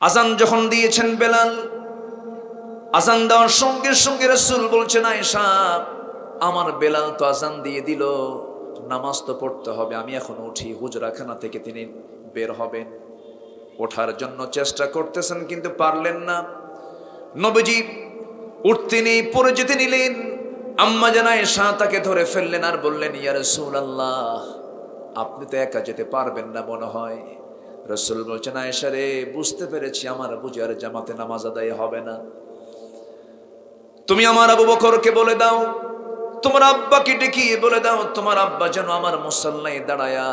আজান যখন দিয়েছেন বেলাল, আজান দেওয়ার সঙ্গে সঙ্গে রাসূল বলছেন, আয়েশা আমার বেলাল তো আজান দিয়ে দিল, নামাজ তো পড়তে হবে, আমি এখন উঠি। হুজরাখানা থেকে তিনি বের হবেন, ওঠার জন্য চেষ্টা করতেছেন কিন্তু পারলেন না। নবীজি উঠতে নেই, পড়ে যেতে নিলেন। আম্মা জান আয়েশা তাকে ধরে ফেললেন আর বললেন, ইয়া রাসূলুল্লাহ আপনি তো একা যেতে পারবেন না মনে হয়। রাসূল বলছেন, আয়েশা রে বুঝতে পেরেছি আমার বুঝি আর জামাতে নামাজ আদায় হবে না, তুমি আমার আবু বকরকে বলে দাও, তোমার আব্বাকে ডেকে বলে দাও তোমার আব্বা যেন আমার মুসাল্লায় দাঁড়ায়া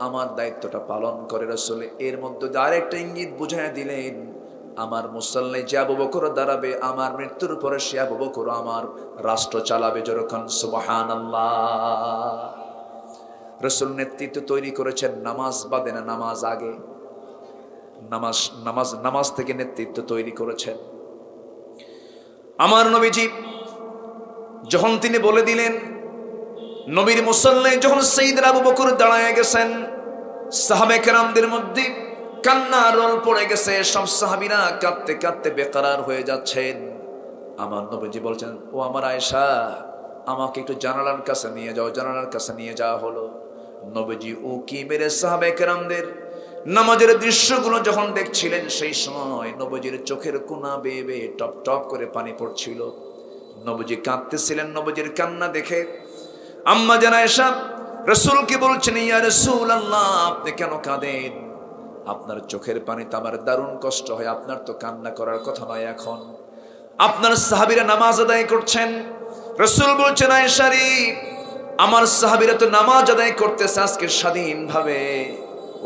আমার দায়িত্বটা পালন করে। রাসূল এর মধ্যে আরেকটা ইঙ্গিত বুঝাইয়া দিলেন, আমার মুসাল্লায় যে আবু বকর দাঁড়াবে আমার মৃত্যুর পরে সে আবু বকর আমার রাষ্ট্র চালাবে। যখন সুবহানাল্লাহ। রাসূল নেতৃত্ব তৈরি করেছেন নামাজ বাদে না নামাজ আগে, নামাজ নামাজ নামাজ থেকে নেতৃত্ব তৈরি করেছেন। আমার নবীজি যখন তিনি বলে দিলেন, নবীর মুসাল্লায় যখন সাইয়েদনা আবু বকর দাঁড়ায় গেছেন, সাহাবায়ে কেরামদের মধ্যে কান্নার রোল পড়ে গেছে, সব সাহাবীরা কাঁদতে কাঁদতে বেকরার হয়ে যাচ্ছেন। আমার নবীজি বলছেন, ও আমার আয়েশা আমাকে একটু জানালার কাছে নিয়ে যাও। জানালার কাছে নিয়ে যাওয়া হলো। নবীজি উকি মেরে সাহাবায়ে কেরামদের নামাজের দৃশ্যগুলো যখন দেখছিলেন, সেই সময় নবীজির চোখের কোনা বেয়ে বেয়ে টপ টপ করে পানি পড়ছিল। নবীজি কাঁদতেছিলেন। নবীজির কান্না দেখে আম্মা জান আয়েশা রাসূলকে বলছেন, ইয়া রাসূলুল্লাহ আপনি কেন কাঁদেন? আপনার চোখের পানিতে আমার দারুণ কষ্ট হয়, আপনার তো কান্না করার কথা নয় এখন, আপনার সাহাবীরা নামাজ আদায় করছেন। রাসূল বলছেন, আয়েশা রে আমার সাহাবীরা তো নামাজ আদায় করতেছে আজকে স্বাধীনভাবে।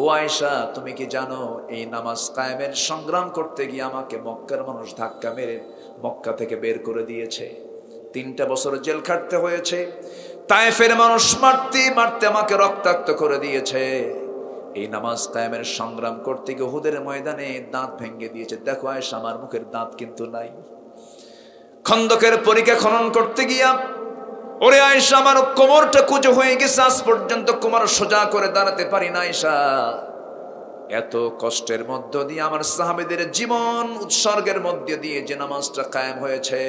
ও আয়েশা তুমি কি জানো এই নামাজ কায়েমের সংগ্রাম করতে গিয়ে আমাকে মক্কার মানুষ ধাক্কা মেরে মক্কা থেকে বের করে দিয়েছে, 3টা বছর জেল খাটতে হয়েছে, তায়েফের মানুষ মারতে মারতে আমাকে রক্তাক্ত করে দিয়েছে। এই নামাজ কায়েমের সংগ্রাম করতে গিয়ে উহুদের ময়দানে দাঁত ভেঙে দিয়েছে। দেখো আয়েশা আমার মুখের দাঁত কিন্তু নাই। খন্দকের পরিখা খনন করতে গিয়া ওরে আয়েশা আমার কোমরটা কুঁজো হয়ে গেছে, আজ পর্যন্ত কোমর সোজা করে দাঁড়াতে পারি না। আয়েশা এত কষ্টের মধ্য দিয়ে আমার সাহাবীদের জীবন উৎসর্গের মধ্যে দিয়ে যে নামাজটা কায়েম হয়েছে।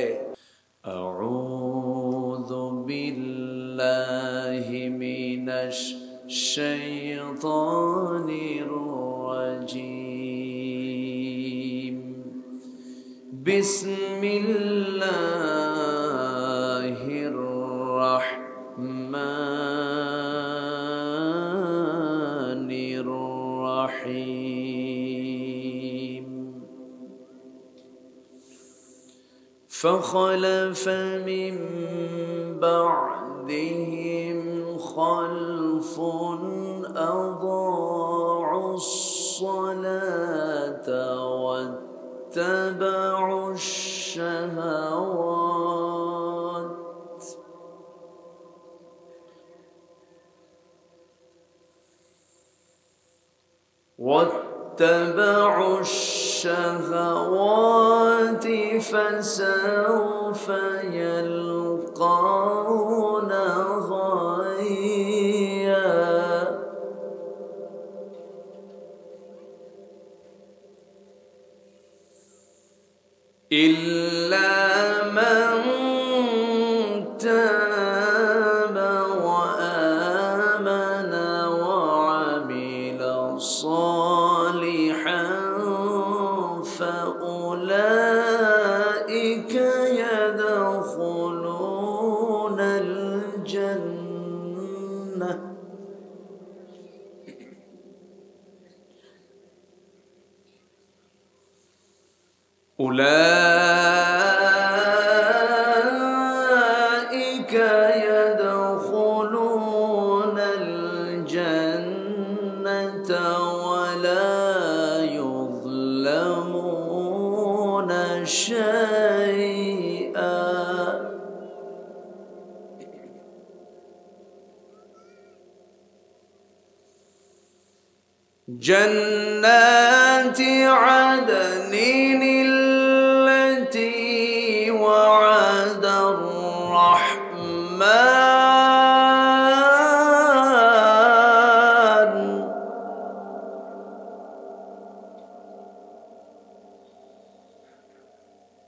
আউযু বিল্লাহি মিনাশ শাইতানির রাজীম। বিসমিল্লাহির রাহমানির রাহিম। فخلف من بعدهم خلف أضاعوا الصلاة واتبعوا الشهوات فسوف يلقون غيا إلا من تاب وآمن وعمل صالحا فأولئك يدخلون الجنة أولئك يدخلون الجنة ولا يظلمون شيئا جنات عدن التي وعد الرحمن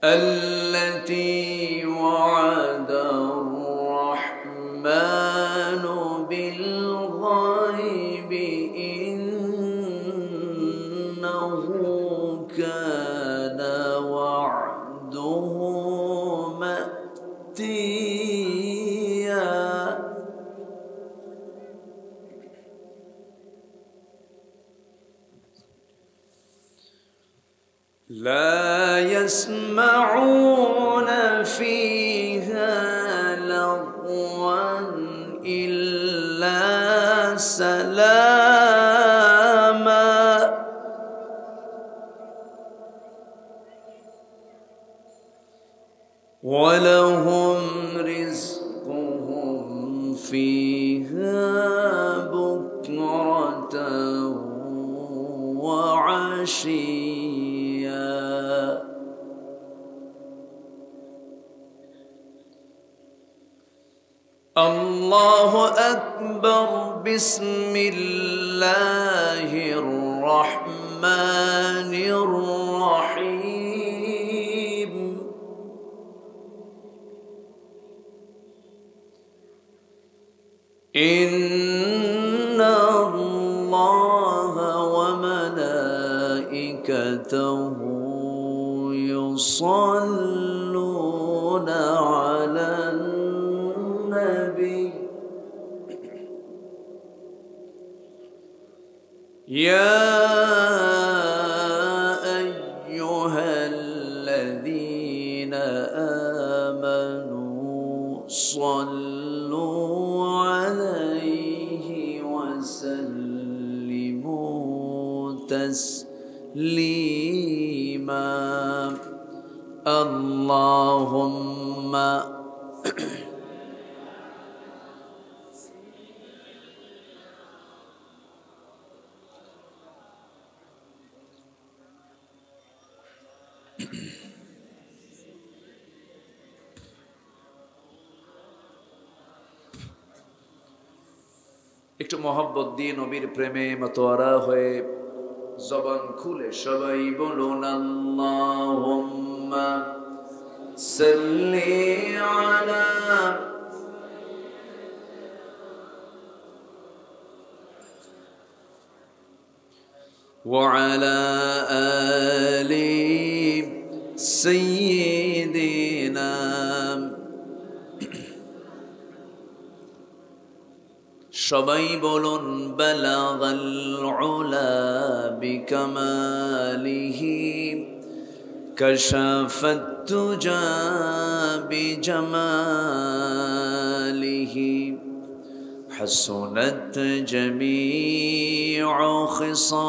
التي وعد الرحمن بالغيب إنه كان وعده مأتيا لا يسمعون فيها لغوا إلا سلاما ولهم رزقهم فيها بكرة وعشيا الله أكبر بسم الله الرحمن الرحيم إن الله وملائكته يصلون على النبي يا أيها الذين آمنوا صلوا عليه وسلموا تسليما اللهم একটু মহব্বত দিয়ে নবীর প্রেমে মাতোয়ারা হয়ে জবান খুলে সবাই বলুন আল্লাহুম্মা সাল্লি আলা ওয়া আলা আলি সাইয়্যিদিনা সবাই বলুন বালাগাল উলা বিকামালিহি কাশাফাত তুজা বিজামালিহি হাসুনাত জামিউ খিসালিহি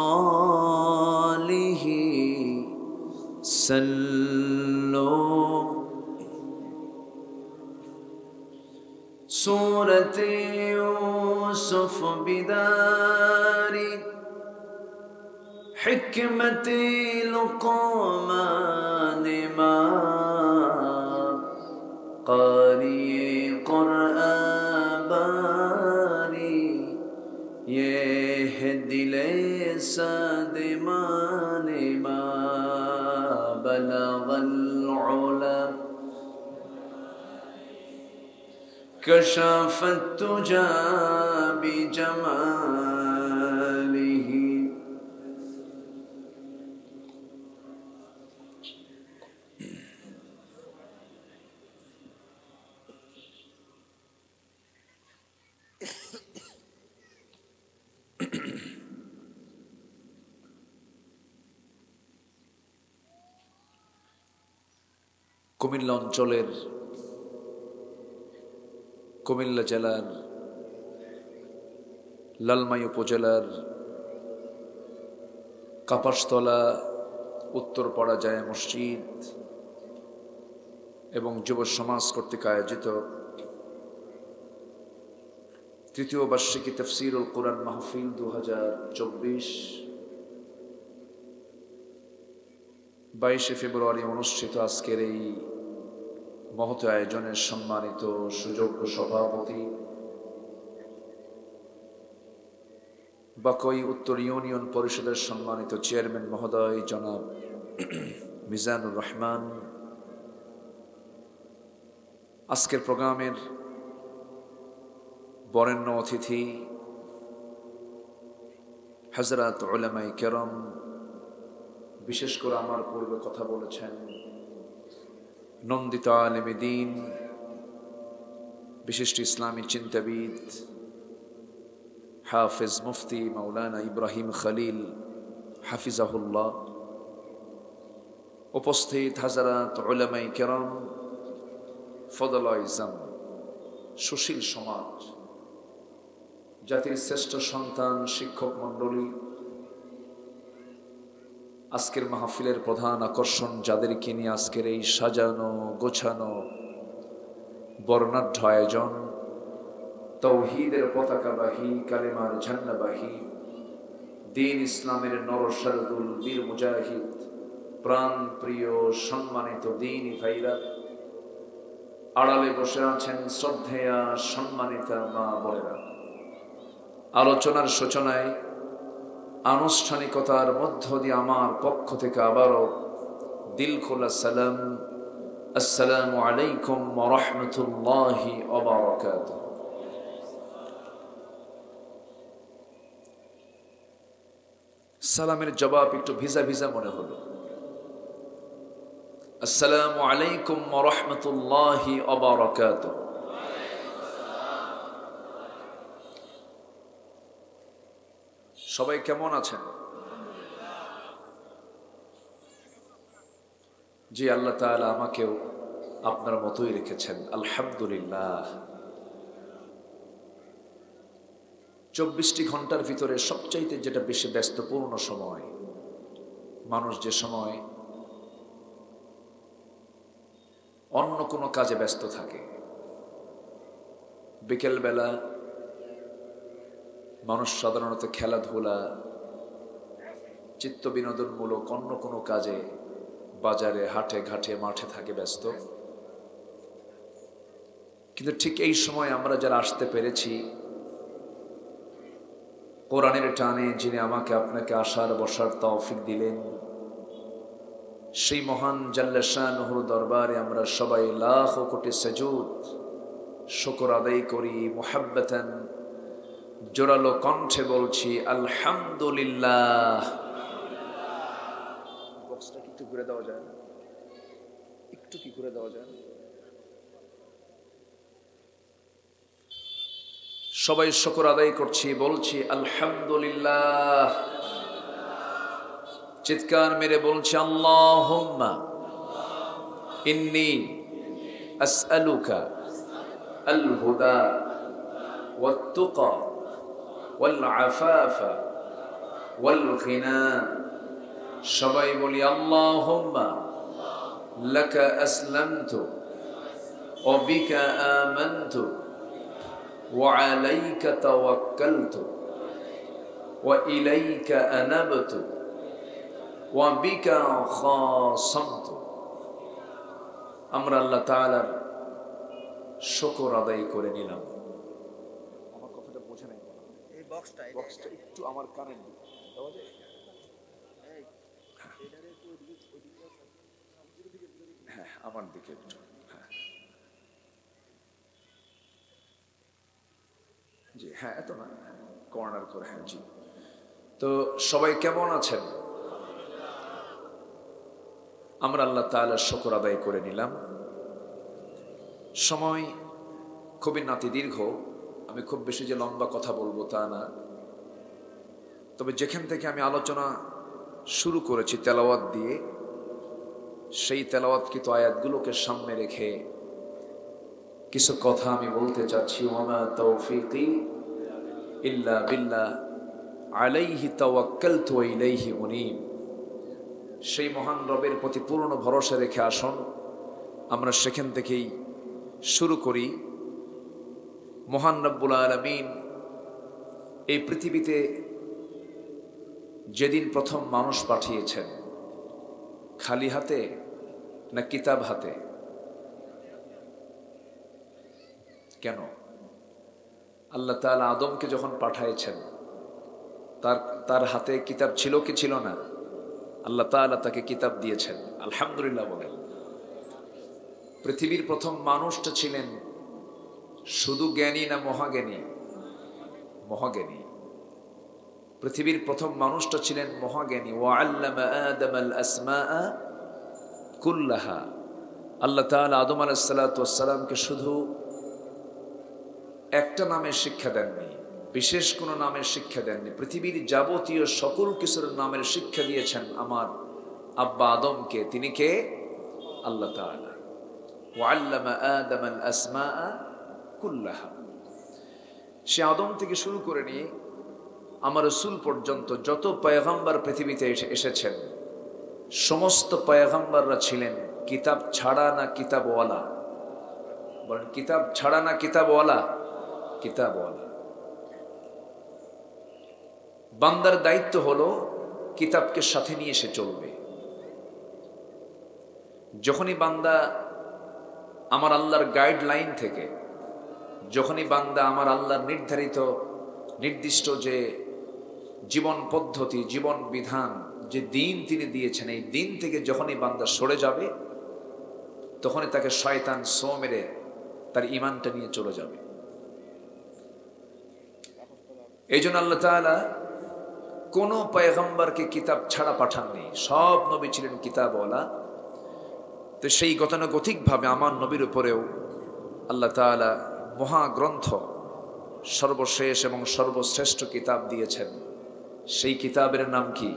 সাল্লু سورة يوسف بدار حكمة لقمان ما قارئ قرآن باري يهدي ليس دمان ما بلغ العلا كشف التجى بجماله কুমিল্লা অঞ্চলের কুমিল্লা জেলার লালমাই উপজেলার কাপাসতলা উত্তরপাড়া জায়ে মসজিদ এবং যুব সমাজ কর্তৃক আয়োজিত তৃতীয় বার্ষিকী তাফসীরুল কুরআন মাহফিল 2024 22 ফেব্রুয়ারি অনুষ্ঠিত আজকের এই মহৎ আয়োজনের সম্মানিত সুযোগ্য সভাপতি বাকই উত্তর ইউনিয়ন পরিষদের সম্মানিত চেয়ারম্যান মহোদয় জনাব মিজানুর রহমান আজকের প্রোগ্রামের বরেণ্য অতিথি হযরত উলামায়ে কেরাম, বিশেষ করে আমার পূর্বে কথা বলেছেন নন্দিত আলেমে দ্বীন, বিশিষ্ট ইসলামী চিন্তাবিদ হাফেজ মুফতি মাওলানা ইব্রাহিম খলিল হাফিজাহুল্লাহ, উপস্থিত হযরত উলামায়ে কেরাম, ফদলাইজাম, সুশীল সমাজ, জাতির শ্রেষ্ঠ সন্তান, শিক্ষক মণ্ডলী, আজকের মাহফিলের প্রধান আকর্ষণ যাদেরকে নিয়ে আজকের এই সাজানো গোছানো বর্ণাঢ্য আয়োজন, তাওহীদের পতাকাবাহী, কালেমার ঝান্ডাবাহী, দ্বীন ইসলামের নরসারদুল বীর মুজাহিদ, প্রাণ প্রিয় সম্মানিত দ্বীনি ভাইরা, আড়ালে বসে আছেন শ্রদ্ধেয়া সম্মানিতা মা বোনেরা। আলোচনার সূচনায় আনুষ্ঠানিকতার মধ্য দিয়ে আমার পক্ষ থেকে আবারও দিল খোলা সালাম, আসসালামু আলাইকুম ওয়া রাহমাতুল্লাহি ওয়া বারাকাতুহু। সালামের জবাব একটু ভিজা ভিজা মনে হলো। আসসালামু আলাইকুম ওয়া রাহমাতুল্লাহি ওয়া বারাকাতুহু। সবাই কেমন আছেন? জি, আল্লাহ তাআলা আমাকেও আপনার মতোই রেখেছেন, আলহামদুলিল্লাহ। 24টি ঘন্টার ভিতরে সবচাইতে যেটা বেশি ব্যস্তপূর্ণ সময়, মানুষ যে সময় অন্য কোনো কাজে ব্যস্ত থাকে, বিকেলবেলা মানুষ সাধারণত খেলাধুলা, চিত্ত বিনোদনমূলক অন্য কোনো কাজে বাজারে, হাটে ঘাটে, মাঠে থাকে ব্যস্ত। কিন্তু ঠিক এই সময় আমরা যারা আসতে পেরেছি, কোরআনের টানে যিনি আমাকে আপনাকে আসার বসার তৌফিক দিলেন, সেই মহান জাল্লা শানুহুর দরবারে আমরা সবাই লাখ কোটি সাজুদ শুকর আদায় করি। মুহাব্বাতান জোরালো কণ্ঠে বলছি আলহামদুলিল্লাহ। বক্সটা একটু ঘুরে দেওয়া যায় না? একটু কি ঘুরে দেওয়া যায় না? সবাই শুকর আদায় করছি, বলছি আলহামদুলিল্লাহ। চিৎকার মেরে বলছি আল্লাহুম্মা ইন্নী আসআলুকা আল হুদা ওয়াত তুকা ওয়াল আফাফা ওয়াল গিনা। সবাই বলি আল্লাহুম্মা লাকা আসলামতু ওয়া বিকা আমানতু ওয়া আলাইকা তাওয়াক্কালতু ওয়া ইলাইকা আনাবতু ওয়া বিকা খাসামতু। আমরা আল্লাহ তাআলার শুকর আদায় করে নিলাম। আমার কথাটা বোঝে নাই? এই বক্সটা একটু আমার কানে দেওয়া যায়? হ্যাঁ, আমার দিকে একটু। হ্যাঁ জি, হ্যাঁ, এত না, কর্নার করে। হ্যাঁ জি। তো সবাই কেমন আছেন? আমরা আল্লাহ তাআলার শুকর আদায় করে নিলাম। সময় খুবই নাতি দীর্ঘ, আমি খুব বেশি যে লম্বা কথা বলবো তা না। তবে যেখান থেকে আমি আলোচনা শুরু করেছি তেলাওয়াত দিয়ে, সেই তেলাওয়াতকৃত আয়াতগুলোকে সামনে রেখে কিছু কথা আমি বলতে চাচ্ছি। ওয়ামা তাওফীকি ইল্লা বিল্লাহ আলাইহি তাওয়াক্কালতু ওয়া ইলাইহি উনীব। সেই মহান রবের প্রতি পূর্ণ ভরসা রেখে আসুন আমরা সেখান থেকেই শুরু করি। মহান রব্বুল আলামিন এই পৃথিবীতে যেদিন প্রথম মানুষ পাঠিয়েছেন, খালি হাতে না কিতাব হাতে? কেন? আল্লাহ তাআলা আদমকে যখন পাঠাইছেন, তার হাতে কিতাব ছিল কি ছিল না? আল্লাহ তাআলা তাকে কিতাব দিয়েছেন। আলহামদুলিল্লাহ বলেন। পৃথিবীর প্রথম মানুষটা ছিলেন শুধু জ্ঞানী না মহাজ্ঞানী? মহাজ্ঞানী। পৃথিবীর প্রথম মানুষটা ছিলেন মহাজ্ঞানী। ওয়াল্লামা আদামাল আসমাআ কুল্লাহা। আল্লাহ তাআলা আদম আলাইহিস সালাতু ওয়াস সালামকে শুধু একটা নামের শিক্ষা দেননি, বিশেষ কোনো নামের শিক্ষা দেননি, পৃথিবীর যাবতীয় সকল কিছুর নামের শিক্ষা দিয়েছেন আমার আব্বা আদমকে। তিনি কে? আল্লাহ তাআলা। ওয়াল্লামা আদামাল আসমাআ কুল্লাহা। সে আদম থেকে শুরু করে নিয়ে আমার রাসূল পর্যন্ত যত পয়গম্বর পৃথিবীতে এসেছেন, সমস্ত পয়গম্বররা ছিলেন কিতাব ছাড়া না কিতাবওয়ালা? বলেন, কিতাব ছাড়া না কিতাবওয়ালা? কিতাবওয়ালা। বান্দার দায়িত্ব হলো কিতাবকে সাথে নিয়ে এসে চলবে। যখনই বান্দা আমার আল্লাহর গাইডলাইন থেকে, যখনই বান্দা আমার আল্লাহর নির্দিষ্ট যে জীবন পদ্ধতি, জীবন বিধান, যে দিন তিনি দিয়েছেন, এই দিন থেকে যখনই বান্দা সরে যাবে, তখনই তাকে শয়তান ছো মেরে তার ঈমানটা নিয়ে চলে যাবে। এই জন্য আল্লাহ তাআলা কোন পয়গম্বরকে কিতাব ছাড়া পাঠাননি, সব নবী ছিলেন কিতাবওয়ালা। তো সেই গতানুগতিকভাবে আমার নবীর উপরেও আল্লাহ তাআলা মহাগ্রন্থ, সর্বশেষ এবং সর্বশ্রেষ্ঠ কিতাব দিয়েছেন। সেই কিতাবের নাম কি?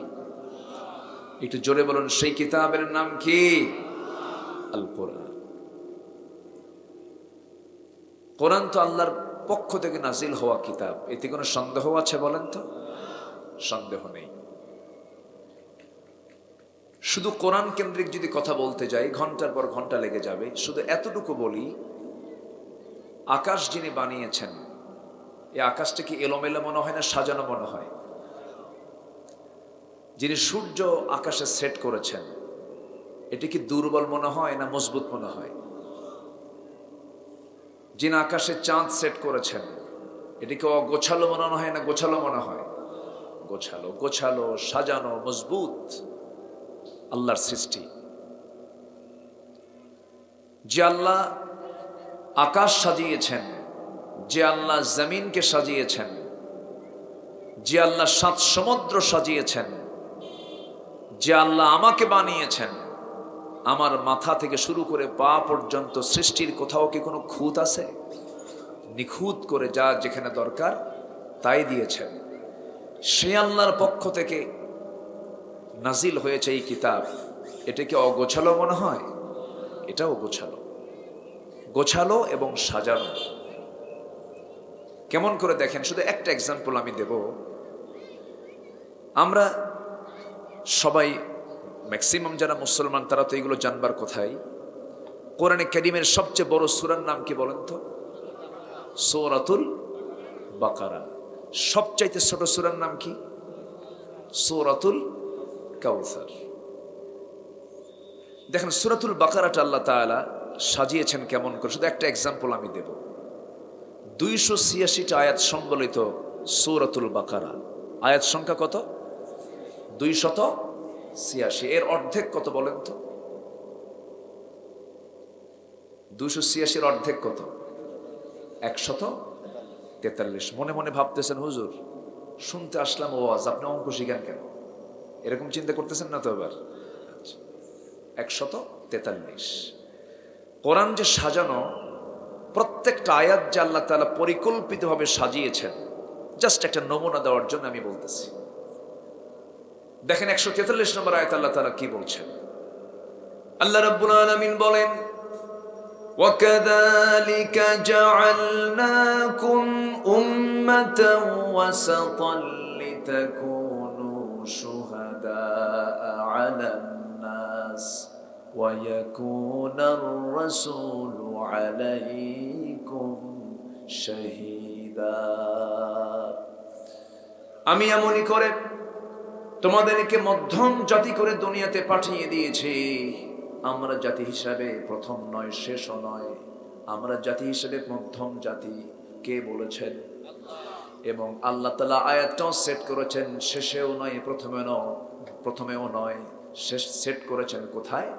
একটু জোরে বলুন, সেই কিতাবের নাম কি? আল কোরআন। কোরআন তো আল্লাহর পক্ষ থেকে নাজিল হওয়া কিতাব, এতে কোনো সন্দেহ আছে বলেন তো? সন্দেহ নেই। শুধু কোরআন কেন্দ্রিক যদি কথা বলতে যাই, ঘন্টার পর ঘন্টা লেগে যাবে। শুধু এতটুকু বলি, আকাশ যিনি বানিয়েছেন, এই আকাশটা কি এলোমেলো মনে হয় না সাজানো মনে হয়? যিনি সূর্য আকাশে সেট করেছেন, এটি কি দুর্বল মনে হয় না মজবুত মনে হয়? যিনি আকাশে চাঁদ সেট করেছেন, এটিকে অগোছালো মনে হয় না গোছালো মনে হয়? গোছালো। গোছালো, সাজানো, মজবুত আল্লাহর সৃষ্টি। যে আল্লাহ আকাশ সাজিয়েছেন, যে আল্লাহ জমিনকে সাজিয়েছেন, যে আল্লাহ সাত সমুদ্র সাজিয়েছেন, যে আল্লাহ আমাকে বানিয়েছেন, আমার মাথা থেকে শুরু করে পা পর্যন্ত সৃষ্টির কোথাও কি কোনো খুঁত আছে? নিখুঁত করে যা যেখানে দরকার তাই দিয়েছেন। সে আল্লাহর পক্ষ থেকে নাজিল হয়েছে এই কিতাব। এটাকে অগোছালো মনে হয়? এটাও গোছালো। গোছালো এবং সাজানো। কেমন করে দেখেন, শুধু একটা এক্সাম্পল আমি দেব। আমরা সবাই, ম্যাক্সিমাম যারা মুসলমান, তারা তো এগুলো জানবার কথাই। কোরআনে কারীমের সবচেয়ে বড় সূরার নাম কি বলেন তো? সূরাতুল বাকারা। সবচাইতে ছোট সূরার নাম কি? সূরাতুল কাউসার। দেখেন সূরাতুল বাকারাটা আল্লাহ তাআলা সাজিয়েছেন কেমন করে, শুধু একটা এক্সাম্পল আমি দেব। 286টা আয়াত সম্বলিত সূরাতুল বাকারা। আয়াত সংখ্যা কত? 286। এর অর্ধেক কত বলেন তো? 286-এর অর্ধেক কত? 143। মনে মনে ভাবতেছেন, হুজুর শুনতে আসলাম ওয়াজ, আপনি অঙ্ক শিখেন কেন? এরকম চিন্তা করতেছেন না তো? এবার 143। কোরআন যে সাজানো, প্রত্যেকটা আয়াত যে আল্লাহ তাআলা পরিকল্পিতভাবে সাজিয়েছেন, জাস্ট একটা নমুনা দেওয়ার জন্য আমি বলতেছি। দেখেন 143 নম্বর আয়াত আল্লাহ তাআলা কি বলছেন। আল্লাহ রাব্বুল আলামিন বলেন, وَكَذَلِكَ جَعَلْنَاكُمْ أُمَّةً وَسَطًا لِتَكُونُوا شُهَدَاءَ عَلَى النَّاسِ وَيَكُونَ الرَّسُولُ عَلَيْكُمْ شَهِيدًا। আমি এমনই করে তোমাদেরকে মধ্যম জাতি করে দুনিয়াতে পাঠিয়ে দিয়েছি। আমরা জাতি হিসাবে প্রথম নয়, শেষও নয়। আমরা জাতি হিসাবে মধ্যম জাতি। কে বলেছেন? এবং আল্লাহ তাআলা আয়াতটাও সেট করেছেন, শেষেও নয় প্রথমেও নয়, শেষ সেট করেছেন কোথায়?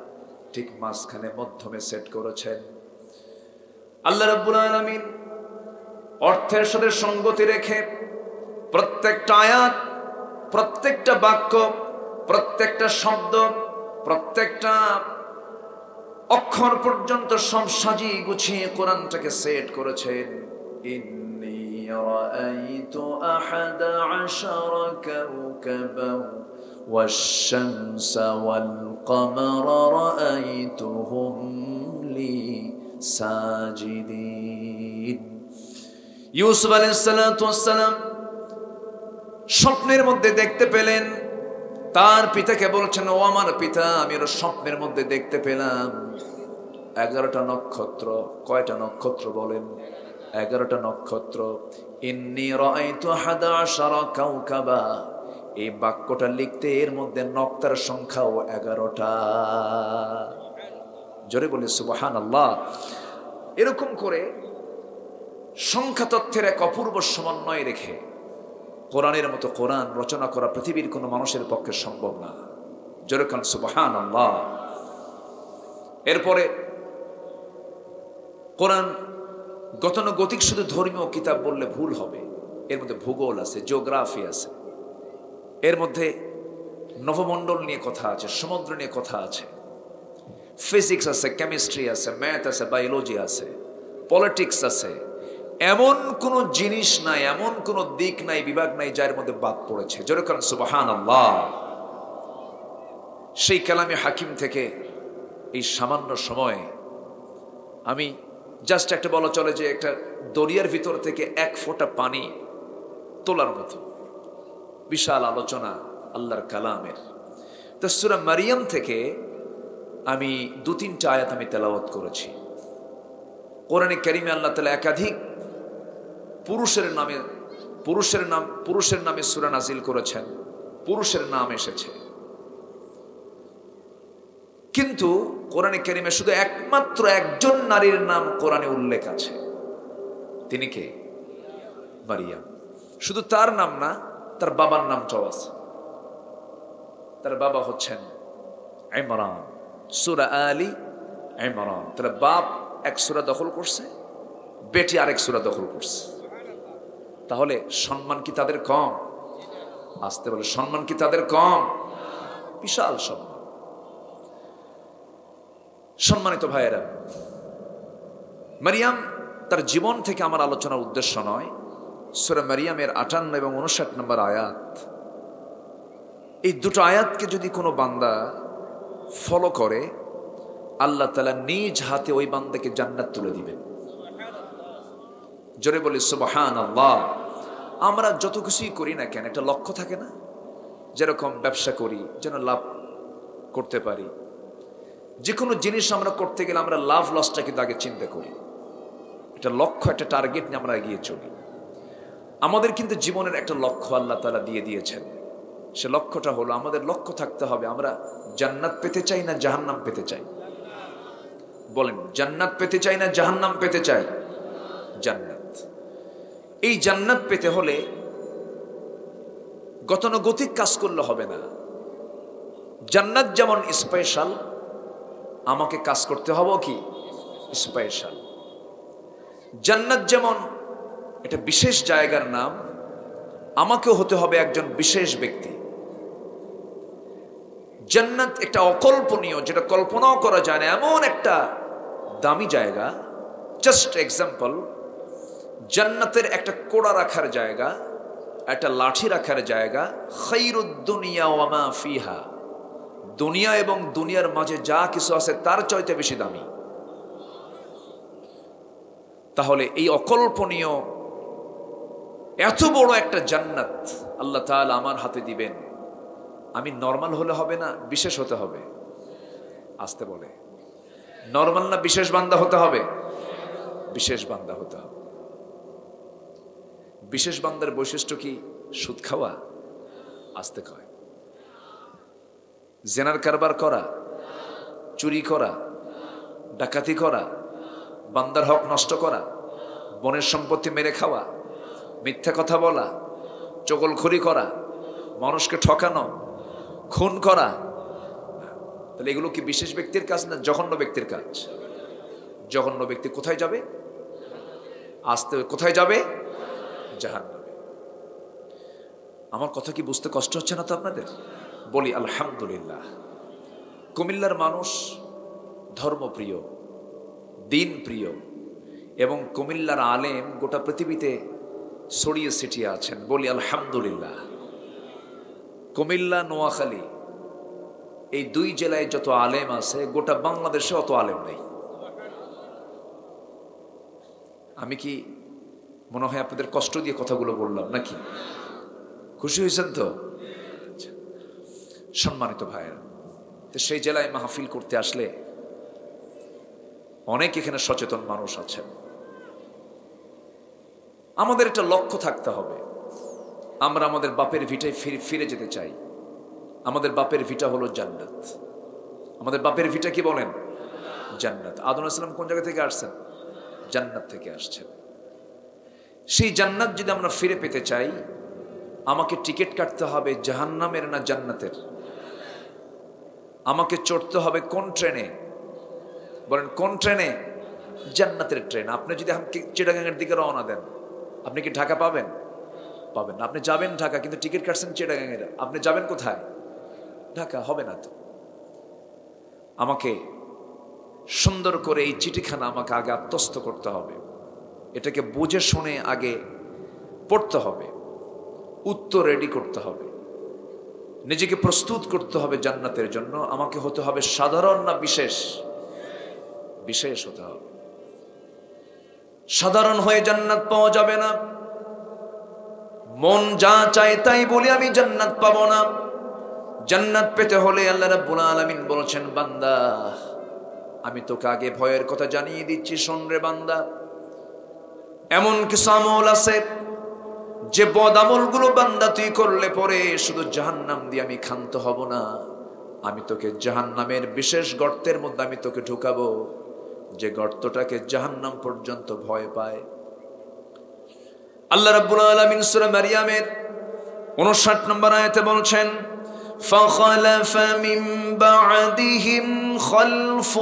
ঠিক মাঝখানে মধ্যমে সেট করেছেন। আল্লাহ রাব্বুল আলামিন অর্থের সাথে সঙ্গতি রেখে প্রত্যেকটা আয়াত, প্রত্যেকটা বাক্য, প্রত্যেকটা শব্দ, প্রত্যেকটা অক্ষর পর্যন্ত সব সাজিয়ে গুছিয়ে কোরআনটাকে সেট করেছেন। ইন্নী রাআইতু আহাদা আশারা কাওকাবান ওয়াশ-শামসা ওয়াল-কামারা রাআইতুহুম লি সাজিদিন। ইউসুফ আলাইহিস সালাতু ওয়াস সালাম স্বপ্নের মধ্যে দেখতে পেলেন, তার পিতাকে বলছেন, ও আমার পিতা, আমি ওর স্বপ্নের মধ্যে দেখতে পেলাম 11টা নক্ষত্র। কয়টা নক্ষত্র বলেন? 11টা নক্ষত্র। ইন্নী রাআইতু আহাদা আশারা কাওকাবা, এই বাক্যটা লিখতে এর মধ্যে নক্তার সংখ্যাও 11টা। জোরে বলি সুবহানাল্লাহ। এরকম করে সংখ্যা তথ্যের এক অপূর্ব সমন্বয় রেখে কোরআনের মতো কোরআন রচনা করা পৃথিবীর কোনো মানুষের পক্ষে সম্ভব না। জোরে বলেন সুবহানাল্লাহ। এরপরে কোরআন গতানুগতিক শুধু ধর্মীয় কিতাব বললে ভুল হবে। এর মধ্যে ভূগোল আছে, জিওগ্রাফি আছে, এর মধ্যে নভমণ্ডল নিয়ে কথা আছে, সমুদ্র নিয়ে কথা আছে, ফিজিক্স আছে, কেমিস্ট্রি আছে, ম্যাথ আছে, বায়োলজি আছে, পলিটিক্স আছে। এমন কোন জিনিস নাই, এমন কোন দিক নাই, বিভাগ নাই যার মধ্যে বাদ পড়েছে। জোরে বলেন সুবহানাল্লাহ। সেই কালামে হাকিম থেকে এই সামান্য সময়ে আমি জাস্ট একটা বলা চলে যে একটা দরিয়ার ভিতর থেকে এক ফোঁটা পানি তোলার মতো বিশাল আলোচনা আল্লাহর কালামের। তো সূরা মারিয়াম থেকে আমি 2-3টা আয়াত আমি তেলাওয়াত করেছি। কোরআনে কারিমে আল্লাহ তাআলা একাধিক পুরুষের নামে সূরা নাজিল করেছেন, পুরুষের নাম এসেছে। কিন্তু কোরআনে কারিমে শুধু একমাত্র একজন নারীর নাম কোরআনে উল্লেখ আছে। তিনি কে? মারিয়াম। শুধু তার নাম না, তার বাবার নামটাও আছে। তার বাবা হচ্ছেন ইমরান। সূরা আলী ইমরান। তার বাপ এক সূরা দখল করছে, বেটি আরেক সূরা দখল করছে। তাহলে সম্মান কি তাদের কম? আসতে বলে, সম্মান কি তাদের কম? বিশাল সম্মান। সম্মানিত ভাইয়েরা, মারিয়াম তার জীবন থেকে আমার আলোচনার উদ্দেশ্য নয়। সূরা মারিয়ামের 58 এবং 59 নম্বর আয়াত, এই দুটো আয়াতকে যদি কোনো বান্দা ফলো করে, আল্লাহ তাআলা নিজ হাতে ওই বান্দাকে জান্নাত তুলে দিবেন। জোরে বলি সুবহানাল্লাহ। আমরা যত কিছুই করি না কেন, একটা লক্ষ্য থাকে না? যেরকম ব্যবসা করি যেন লাভ করতে পারি, যে কোনো জিনিস আমরা করতে গেলে আমরা লাভ লসটা কিন্তু আগে চিন্তা করি। একটা লক্ষ্য, একটা টার্গেট নিয়ে আমরা এগিয়ে চলি। আমাদের কিন্তু জীবনের একটা লক্ষ্য আল্লাহ তাআলা দিয়ে দিয়েছেন। সে লক্ষ্যটা হলো, আমাদের লক্ষ্য থাকতে হবে আমরা জান্নাত পেতে চাই না জাহান্নাম পেতে চাই? বলেন, জান্নাত পেতে চাই না জাহান্নাম পেতে চাই? জান্নাত। এই জান্নাত পেতে হলে গতানুগতিক কাজ করলে হবে না। জান্নাত যেমন স্পেশাল, আমাকে কাজ করতে হবে কি স্পেশাল। জান্নাত যেমন এটা বিশেষ জায়গার নাম, আমাকেও হতে হবে একজন বিশেষ ব্যক্তি। জান্নাত একটা অকল্পনীয়, যেটা কল্পনাও করা যায় না, এমন একটা দামি জায়গা। জাস্ট এক্সাম্পল, জান্নাতের একটা কোড়া রাখার জায়গা, একটা লাঠি রাখার জায়গা, খায়রুদ দুনিয়া ওয়া মা ফিহা, দুনিয়া এবং দুনিয়ার মাঝে যা কিছু আছে তার চাইতে বেশি দামি। তাহলে এই অকল্পনীয় এত বড় একটা জান্নাত আল্লাহ তাআলা আমার হাতে দিবেন, আমি নরমাল হলে হবে না, বিশেষ হতে হবে। আসতে বলে, নরমাল না বিশেষ বান্দা হতে হবে? বিশেষ বান্দা হতে হবে। বিশেষ বান্দার বৈশিষ্ট্য কি? সুদ খাওয়া? আসতে কয়। জেনার কারবার করা, চুরি করা, ডাকাতি করা, বান্দার হক নষ্ট করা, বনের সম্পত্তি মেরে খাওয়া, মিথ্যা কথা বলা, চগলখড়ি করা, মানুষকে ঠকানো, খুন করা, তাহলে এগুলো কি বিশেষ ব্যক্তির কাজ না জঘন্য ব্যক্তির কাজ? জঘন্য ব্যক্তি কোথায় যাবে? আসতে কোথায় যাবে? জাহান্নামে। আমার কথা কি বুঝতে কষ্ট হচ্ছে না তো আপনাদের? বলি আলহামদুলিল্লাহ। কুমিল্লার মানুষ ধর্মপ্রিয়, দিন প্রিয়, এবং কুমিল্লার আলেম গোটা পৃথিবীতে ছড়িয়ে ছিটিয়ে আছেন। বলি আলহামদুলিল্লাহ। কুমিল্লা, নোয়াখালী এই দুই জেলায় যত আলেম আছে গোটা বাংলাদেশে অত আলেম নেই। আমি কি মনে হয় আপনাদের কষ্ট দিয়ে কথাগুলো বললাম নাকি? খুশি হয়েছেন তো? সম্মানিত ভাইয়েরা, তো সেই জেলায় মাহফিল করতে আসলে অনেক এখানে সচেতন মানুষ আছেন। আমাদের একটা লক্ষ্য থাকতে হবে। আমরা আমাদের বাপের ভিটায় ফিরে যেতে চাই। আমাদের বাপের ভিটা হলো জান্নাত। আমাদের বাপের ভিটা কি বলেন? জান্নাত। আদম আলাইহিস সালাম কোন জায়গা থেকে আসছেন? জান্নাত থেকে আসছেন। সেই জান্নাত যদি আমরা ফিরে পেতে চাই, আমাকে টিকিট কাটতে হবে জাহান্নামের না জান্নাতের? আমাকে চড়তে হবে কোন ট্রেনে? বলেন কোন ট্রেনে? জান্নাতের ট্রেন। আপনি যদি চিটাগাংয়ের দিকে রওনা দেন, আপনি কি ঢাকা পাবেন? পাবেন না। আপনি যাবেন ঢাকা, কিন্তু টিকিট কাটছেন চিটাগাংয়ের, আপনি যাবেন কোথায়? ঢাকা। হবে না তো। আমাকে সুন্দর করে এই চিঠিখানা আমাকে আগে আত্মস্থ করতে হবে, এটাকে বুঝে শুনে আগে পড়তে হবে, উত্তর রেডি করতে হবে, নিজেকে প্রস্তুত করতে হবে জান্নাতের জন্য। আমাকে হতে হবে সাধারণ না বিশেষ? বিশেষ হতে হবে। সাধারণ হয়ে জান্নাত পাওয়া যাবে না। মন যা চায় তাই বলি আমি জান্নাত পাবো না। জান্নাত পেতে হলে আল্লাহ রাব্বুল আলামিন বলেছেন, বান্দা আমি তোকে আগে ভয়ের কথা জানিয়ে দিচ্ছি, শোন রে বান্দা। এমন কিছু আমল আছে যে বদ আমলগুলো বান্দা তুই করলে পরে শুধু জাহান্নাম দিয়ে আমি ক্ষান্ত হব না, আমি তোকে জাহান্নামের বিশেষ গর্তের মধ্যে আমি তোকে ঢুকাবো, যে গর্তটাকে জাহান্নাম পর্যন্ত ভয় পায়। আল্লাহ রাব্বুল আলামিন সূরা মারইয়ামের 59 নম্বর আয়াতে বলছেন, فخلف من بعدهم خلف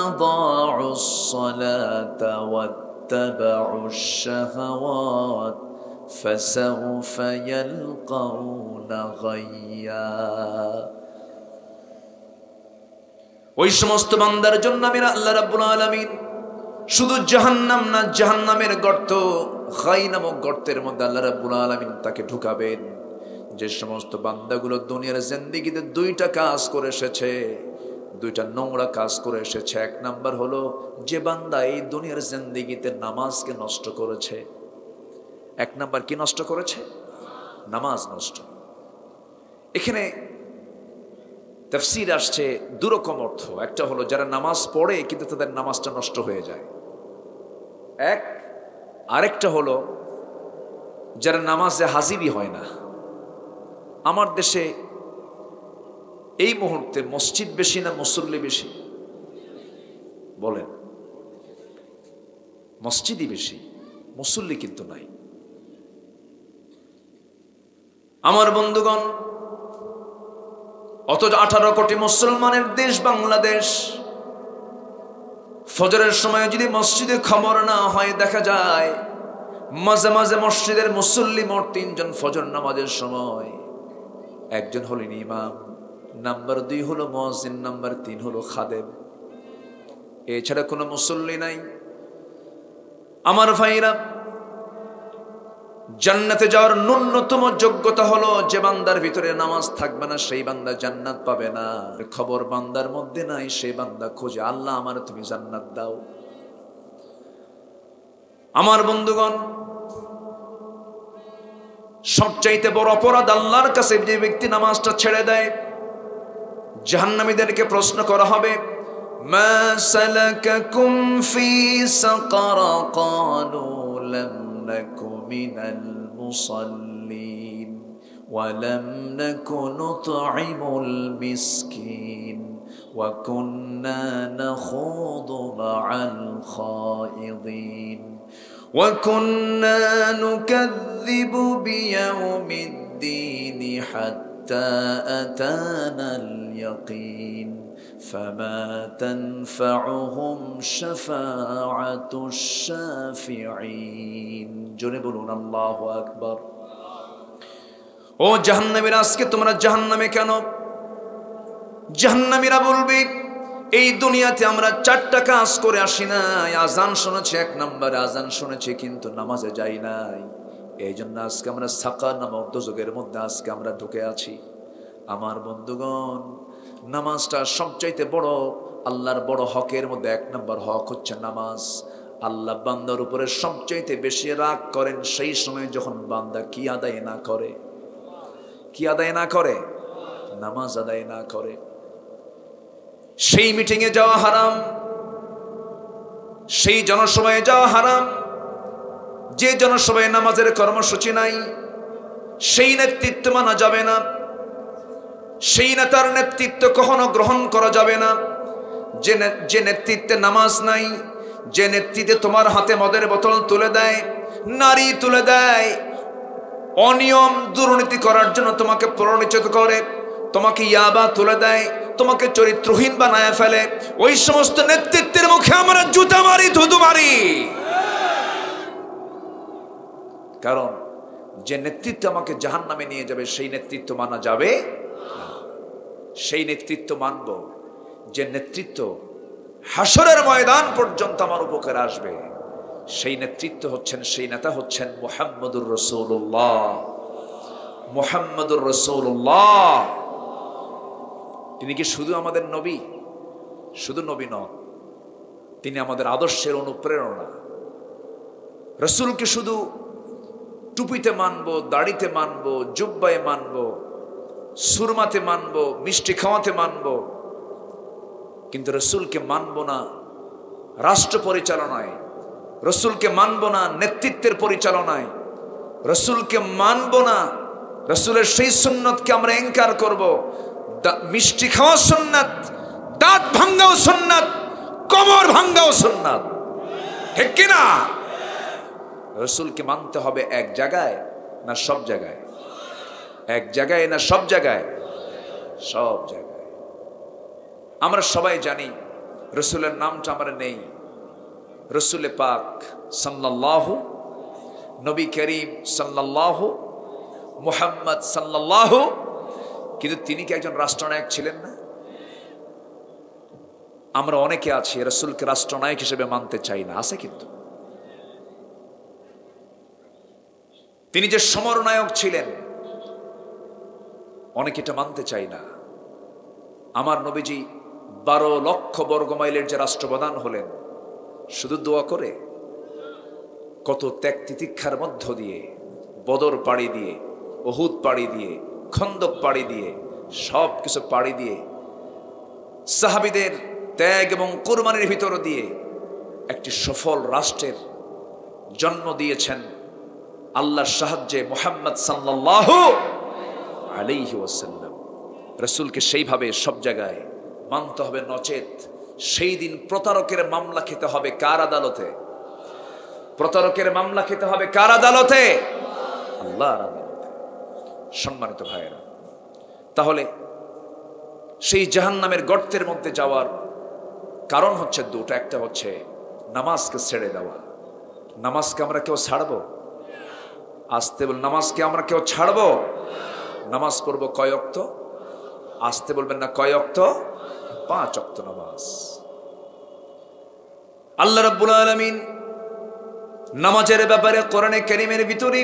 أضاعوا الصلاة واتبعوا الشهوات فسوف يلقون غيا। ওই সমস্ত বান্দার জন্য আমি আল্লাহ রাব্বুল আলামিন শুধু জাহান্নাম না, জাহান্নামের গর্ত, গাই নামক গর্তের মধ্যে আল্লাহ রাব্বুল আলামিন তাকে ঢুকাবেন। যে সমস্ত বান্দাগুলো দুনিয়ার জিন্দেগিতে দুইটা কাজ করে এসেছে, দুইটা নোংরা কাজ করে এসেছে। এক নাম্বার হলো যে বান্দা এই দুনিয়ার জিন্দেগিতে নামাজকে নষ্ট করেছে। এক নাম্বার কি নষ্ট করেছে? নামাজ নষ্ট। এখানে তাফসীর আসছে দুরকম অর্থ। একটা হলো যারা নামাজ পড়ে কিন্তু তাদের নামাজটা নষ্ট হয়ে যায়, এক। আরেকটা হলো যারা নামাজে হাজিরই হয় না। আমার দেশে এই মুহূর্তে মসজিদ বেশি না মুসল্লি বেশি? বলেন। মসজিদই বেশি, মুসল্লি কিন্তু নাই। আমার বন্ধুগণ, অথচ 18 কোটি মুসলমানের দেশ বাংলাদেশ। ফজরের সময় যদি মসজিদে খবর না হয়, দেখা যায় মাঝে মাঝে মসজিদের মুসল্লি মোট 3 জন ফজর নামাজের সময়। একজন হলেন ইমাম, নাম্বার 2 হলো মুয়াজ্জিন, নাম্বার 3 হলো খাদেম। এছাড়া কোনো মুসল্লি নাই। আমার ভাইরা, জান্নাতে যাওয়ার ন্যূনতম যোগ্যতা হলো যে বান্দার ভিতরে নামাজ থাকবে না সেই বান্দা জান্নাত পাবে না। খবর বান্দার মধ্যে নাই, সেই বান্দা খোঁজে, আল্লাহ আমার তুমি জান্নাত দাও। আমার বন্ধুগণ, সবচাইতে বড় অপরাধ আল্লাহর কাছে যে ব্যক্তি নামাজটা ছেড়ে দেয়। জাহান্নামীদেরকে প্রশ্ন করা হবে, মা সালাকাকুম ফি সাকার ক্বালু লাম নাকু মিনাল মুসাল্লিন ওয়া লাম নাকু নুতঈমুল মিসকিন ওয়া কুন্না নাখুদু মাআল খায়িদিন وَكُنَّا نُكَذِّبُ بِيَوْمِ الدِّينِ حَتَّى أَتَانَا اليقين فما تنفعهم شفاعة الشافعين জোরে বলুন আল্লাহু আকবার। ও জাহান্নামীরা, আজকে তোমরা জাহান্নামে কেন? জাহান্নামীরা বলবে, এই দুনিয়াতে আমরা 4টা কাজ করে আসি নাই। আজান শুনেছি, 1 নম্বরে আজান শুনেছি, কিন্তু নামাজে যাই নাই। এই জন্য আজকে আমরা সাকার নামক দোজখের মধ্যে আজকে আমরা ঢুকে আছি। আমার বন্ধুগণ, নামাজটা সবচাইতে বড়, আল্লাহর বড় হকের মধ্যে 1 নম্বর হক হচ্ছে নামাজ। আল্লাহ বান্দার উপরে সবচাইতে বেশি রাগ করেন সেই সময় যখন বান্দা কি আদায় না করে, কি আদায় না করে, নামাজ আদায় না করে। সেই মিটিংয়ে যাওয়া হারাম, সেই জনসভায় যাওয়া হারাম, যে জনসভায় নামাজের কর্মসূচি নাই সেই নেতৃত্ব মানা যাবে না, সেই নেতার নেতৃত্ব কখনো গ্রহণ করা যাবে না। যে নেতৃত্বে নামাজ নাই, যে নেতৃত্বে তোমার হাতে মদের বোতল তুলে দেয়, নারী তুলে দেয়, অনিয়ম দুর্নীতি করার জন্য তোমাকে প্ররোচিত করে, তোমাকে ইয়াবা তুলে দেয়, তোমাকে চরিত্রহীন বানায় ফেলে, ওই সমস্ত নেতৃত্বের মুখে আমরা জুতা মারি, থুতু মারি। কারণ যে নেতৃত্ব আমাকে জাহান্নামে নিয়ে যাবে সেই নেতৃত্ব মানা যাবে, সেই নেতৃত্ব মানব যে নেতৃত্ব হাসরের ময়দান পর্যন্ত আমার উপকারে আসবে। সেই নেতৃত্ব হচ্ছেন, সেই নেতা হচ্ছেন মুহাম্মদুর রাসূলুল্লাহ। মুহাম্মদুর রাসূলুল্লাহ তিনি কি শুধু আমাদের নবী? শুধু নবী নন, তিনি আমাদের আদর্শের অনুপ্রেরণা। রাসূলকে শুধু টুপিতে মানবো, দাড়িতে মানবো, জুব্বায় মানবো, সুরমাতে মানবো, মিষ্টি খাওয়াতে মানবো, কিন্তু রাসূলকে মানবো না রাষ্ট্র পরিচালনায়, রাসূলকে মানবো না নেতৃত্বের পরিচালনায়, রাসূলকে মানবো না, রাসূলের সেই সুন্নতকে আমরা ইনকার করব। মিষ্টি খাওয়া সুন্নাত, দাঁত ভাঙ্গাও সুন্নাত, কোমর ভাঙ্গাও সুন্নাত, ঠিক কিনা? রাসূলকে মানতে হবে এক জায়গায় না সব জায়গায়? এক জায়গায় না সব জায়গায়? সব জায়গায়। আমরা সবাই জানি রাসূলের নামটা আমরা নেই, রাসূলে পাক সাল্লাল্লাহু, নবী করিম সাল্লাল্লাহু, মুহাম্মদ সাল্লাল্লাহু, কিন্তু তিনি কি একজন রাষ্ট্রনায়ক ছিলেন না? আমরা অনেকে আছি রাসূলকে রাষ্ট্রনায়ক হিসেবে মানতে চাই না, আছে কিন্তু। তিনি যে সমরনায়ক ছিলেন অনেকে এটা মানতে চাই না। আমার নবীজি 12 লক্ষ বর্গমাইলের যে রাষ্ট্রপ্রধান হলেন, শুধু দোয়া করে, কত ত্যাগ তিতিক্ষার মধ্য দিয়ে, বদর পাড়ি দিয়ে, উহুদ পাড়ি দিয়ে, খন্দক পাড়ি দিয়ে, সব কিছু পাড়ি দিয়ে, সাহাবীদের ত্যাগ এবং কুরবানির ভিতর দিয়ে একটি সফল রাষ্ট্রের জন্ম দিয়েছেন আল্লাহর সাহায্যে মুহাম্মদ সাল্লাল্লাহু আলাইহি ওয়াসাল্লাম। রাসূলকে সেইভাবে সব জায়গায় মানতে হবে, নচেত সেই দিন প্রতারকের মামলা খেতে হবে কার আদালতে? প্রতারকের মামলা খেতে হবে কার আদালতে? আল্লাহর আদালতে। সম্মানিত ভাইয়েরা, তাহলে সেই জাহান্নামের গর্তের মধ্যে যাওয়ার কারণ হচ্ছে দুটো। একটা হচ্ছে নামাজকে ছেড়ে দেওয়া। নামাজকে আমরা কেউ ছাড়বো? আসতে বল, নামাজকে আমরা কেউ ছাড়বো? নামাজ পড়বো কয় ওয়াক্ত? আসতে বলবেন না, কয় ওয়াক্ত? 5 ওয়াক্ত নামাজ। আল্লাহ রাব্বুল আলামিন নামাজের ব্যাপারে কোরআনে কারীমের ভিতরে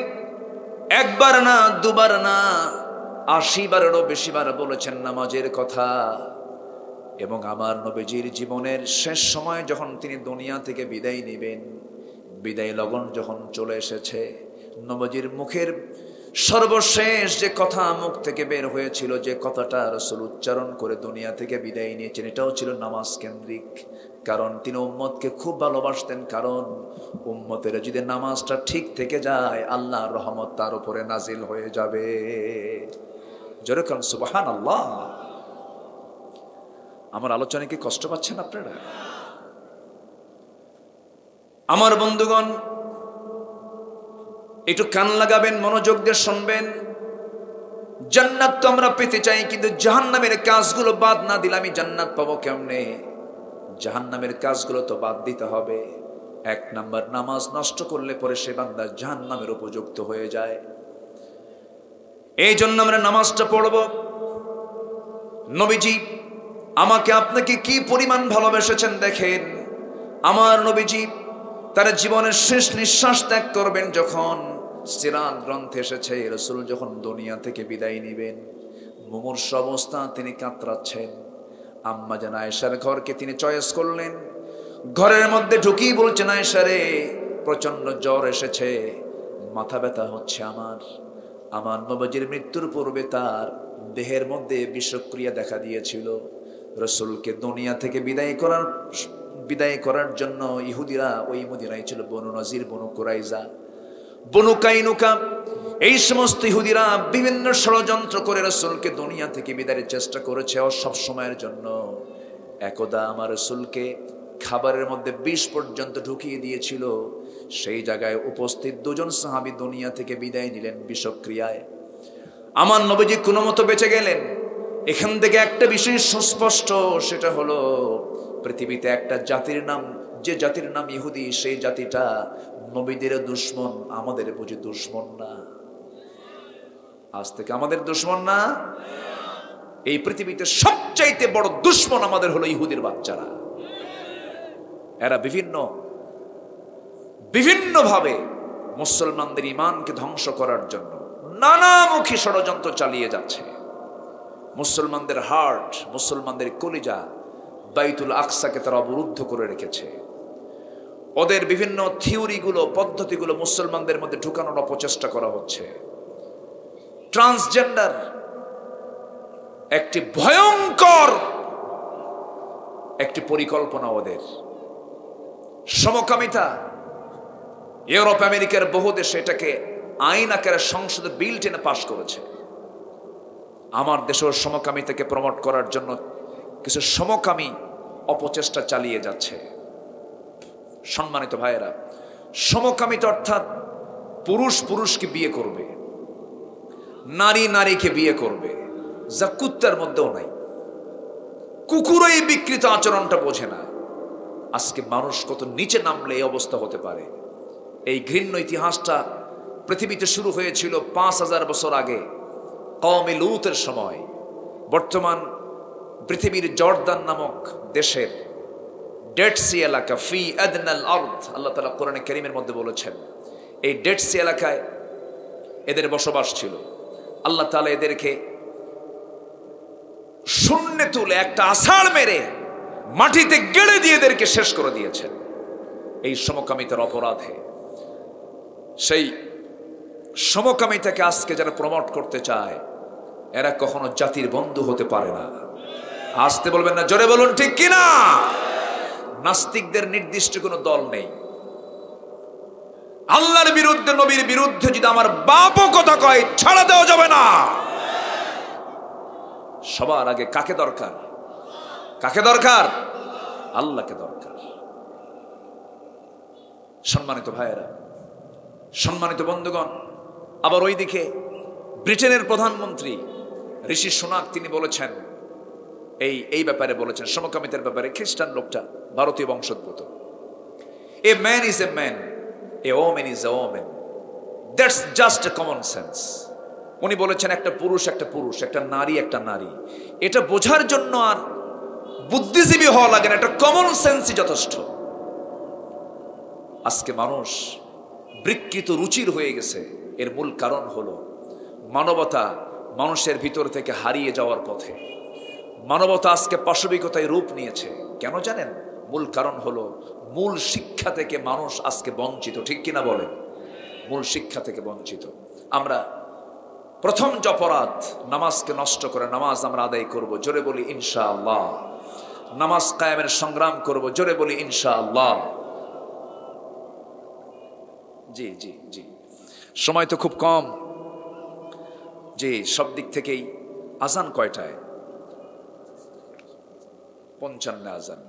একবার না, দুবার না, 80 বারেরও বেশি বার বলেছেন নামাজের কথা। এবং আমার নবীজির জীবনের শেষ সময় যখন তিনি দুনিয়া থেকে বিদায় নেবেন, বিদায় লগন যখন চলে এসেছে, নবীজির মুখের সর্বশেষ যে কথা মুখ থেকে বের হয়েছিল, যে কথাটা রাসূল উচ্চারণ করে দুনিয়া থেকে বিদায় নিয়েছেন, এটাও ছিল নামাজ কেন্দ্রিক। কারণ তিনি উম্মতকে খুব ভালোবাসতেন। কারণ উম্মতের যদি নামাজটা ঠিক থেকে যায়, আল্লাহর রহমত তার উপরে নাজিল হয়ে যাবে। জোরে কারণ সুবহানাল্লাহ। আমার আলোচনায় কি কষ্ট পাচ্ছেন আপনারা? আমার বন্ধুগণ, একটু কান লাগাবেন, মনোযোগ দিয়ে শুনবেন। জান্নাত তো আমরা পেতে চাই, কিন্তু জাহান্নামের কাজগুলো বাদ না দিলে আমি জান্নাত পাবো কেমনে? জাহান্নামের কাজগুলো তো বাদ দিতে হবে। 1 নাম্বার, নামাজ নষ্ট করলে পরে সে বান্দা জাহান্নামের উপযুক্ত হয়ে যায়। এই জন্য আমরা নামাজটা পড়ব। নবীজি আমাকে আপনাকে কি পরিমাণ ভালোবেসেছেন দেখেন। আমার নবীজি তার জীবনের শেষ নিঃশ্বাস ত্যাগ করবেন যখন, সিরাত গ্রন্থে এসেছে রাসূল যখন দুনিয়া থেকে বিদায় নেবেন, মুমূর্ষ অবস্থা তিনি কাতরাচ্ছেন। আম্মা জান আয়েশার ঘরকে তিনি চয়েস করলেন। ঘরের মধ্যে ঢুকিয়ে বলছেন, আয়েশা রে, প্রচন্ড জ্বর এসেছে, মাথা ব্যথা হচ্ছে আমার নবীজির মৃত্যুর পূর্বে তার দেহের মধ্যে বিষক্রিয়া দেখা দিয়েছিল। রাসূলকে দুনিয়া থেকে বিদায় করার জন্য ইহুদিরা, ওই মদিনায় ছিল বনু নজির, বনু কুরাইজা, বনু কাইনুকা, এই সমস্ত ইহুদিরা বিভিন্ন ষড়যন্ত্র করে রাসূলকে দুনিয়া থেকে বিদায়ের চেষ্টা করেছে সব সময়ের জন্য। একদা আমার রাসূলকে খাবারের মধ্যে বিষ পর্যন্ত ঢুকিয়ে দিয়েছিল। সেই জায়গায় উপস্থিত 2 জন সাহাবী দুনিয়া থেকে বিদায় নিলেন বিষক্রিয়ায়। আমার নবীজি কোনো মতো বেঁচে গেলেন। এখান থেকে একটা বিষয় সুস্পষ্ট, সেটা হলো পৃথিবীতে একটা জাতির নাম, যে জাতির নাম ইহুদি, সেই জাতিটা নবীদের দুশমন, আমাদের বুঝি দুশমন না? আজ থেকে আমাদের দুশমন না? এই পৃথিবীতে সবচাইতে বড় দুশমন আমাদের হলো ইহুদির বাচ্চারা। এরা বিভিন্নভাবে মুসলমানদের ঈমানকে ধ্বংস করার জন্য নানামুখী ষড়যন্ত্র চালিয়ে যাচ্ছে। মুসলমানদের হার্ট, মুসলমানদের কলিজা, বাইতুল আকসাকে তারা অবরুদ্ধ করে রেখেছে। ওদের বিভিন্ন থিওরিগুলো, পদ্ধতিগুলো মুসলমানদের মধ্যে ঢুকানোর অপচেষ্টা করা হচ্ছে। ট্রান্সজেন্ডার একটি ভয়ঙ্কর একটি পরিকল্পনা ওদের। সমকামিতা, ইউরোপ আমেরিকার বহু দেশে এটাকে আইন আকারে সংসদে বিল টেনে পাশ করেছে। আমার দেশেও সমকামিতাকে প্রমোট করার জন্য কিছু সমকামী অপচেষ্টা চালিয়ে যাচ্ছে। সম্মানিত ভাইয়েরা, সমকামিতা অর্থাৎ পুরুষ পুরুষকে বিয়ে করবে, নারী নারীকে বিয়ে করবে, যা কুত্তার মধ্যেও নাই। কুকুরও এই বিকৃত আচরণটা বোঝে না। আজকে মানুষ কত নিচে নামলে এই অবস্থা হতে পারে। এই ঘৃণ্য ইতিহাসটা পৃথিবীতে শুরু হয়েছিল 5000 বছর আগে, কওমে লূতের সময়। বর্তমান পৃথিবীর জর্দান নামক দেশের ডেড সি এলাকা, ফি আদনাল আরদ, আল্লাহ তাআলা কোরআনে কারীমের মধ্যে বলেছেন, এই ডেড সি এলাকায় এদের বসবাস ছিল। আল্লাহ তাআলা এদেরকে শূন্যে তুলে একটা আছাড় মেরে মাটিতে গেড়ে দিয়ে এদেরকে শেষ করে দিয়েছেন এই সমকামিতার অপরাধে। সেই সমকামিতাকে আজকে যারা প্রমোট করতে চায়, এরা কখনো জাতির বন্ধু হতে পারে না। আসতে বলবেন না, জোরে বলুন ঠিক কিনা? নাস্তিকদের নির্দিষ্ট কোনো দল নেই। আল্লাহর বিরুদ্ধে, নবীর বিরুদ্ধে যদি আমার বাপও কথা কয়, ছাড়া দেওয়া যাবে না। সবার আগে কাকে দরকার? কাকে দরকার? আল্লাহকে দরকার। সম্মানিত ভাইয়েরা, সম্মানিত বন্ধুগণ, আবার ওইদিকে ব্রিটেনের প্রধানমন্ত্রী ঋষি সুনাক তিনি বলেছেন, এই ব্যাপারে বলেছেন, সমকামিতার ব্যাপারে। খ্রিস্টান লোকটা ভারতীয় বংশোদ্ভূত। A man is a man, a woman is a woman, that's just a common sense. উনি বলেছেন একটা পুরুষ একটা পুরুষ, একটা নারী একটা নারী। এটা বোঝার জন্য আর বুদ্ধিজীবী হওয়া লাগে না, এটা কমন সেন্সই যথেষ্ট। আজকে মানুষ বিকৃত রুচির হয়ে গেছে। এর মূল কারণ হলো মানবতা মানুষের ভিতর থেকে হারিয়ে যাওয়ার পথে। মানবতা আজকে পাশবিকতায় রূপ নিয়েছে। কেন জানেন? মূল কারণ হলো মূল শিক্ষা থেকে মানুষ আজকে বঞ্চিত। ঠিক কিনা বলেন? মূল শিক্ষা থেকে বঞ্চিত। আমরা প্রথম যে অপরাধ, নামাজকে নষ্ট করে নামাজ আমরা আদায় করব, জোরে বলি ইনশাআল্লাহ। নামাজ কায়েমের সংগ্রাম করব, জোরে বলি ইনশাআল্লাহ। জি জি জি, সময় তো খুব কম। জি, সব দিক থেকেই। আজান কয়টায়? 55 আজান।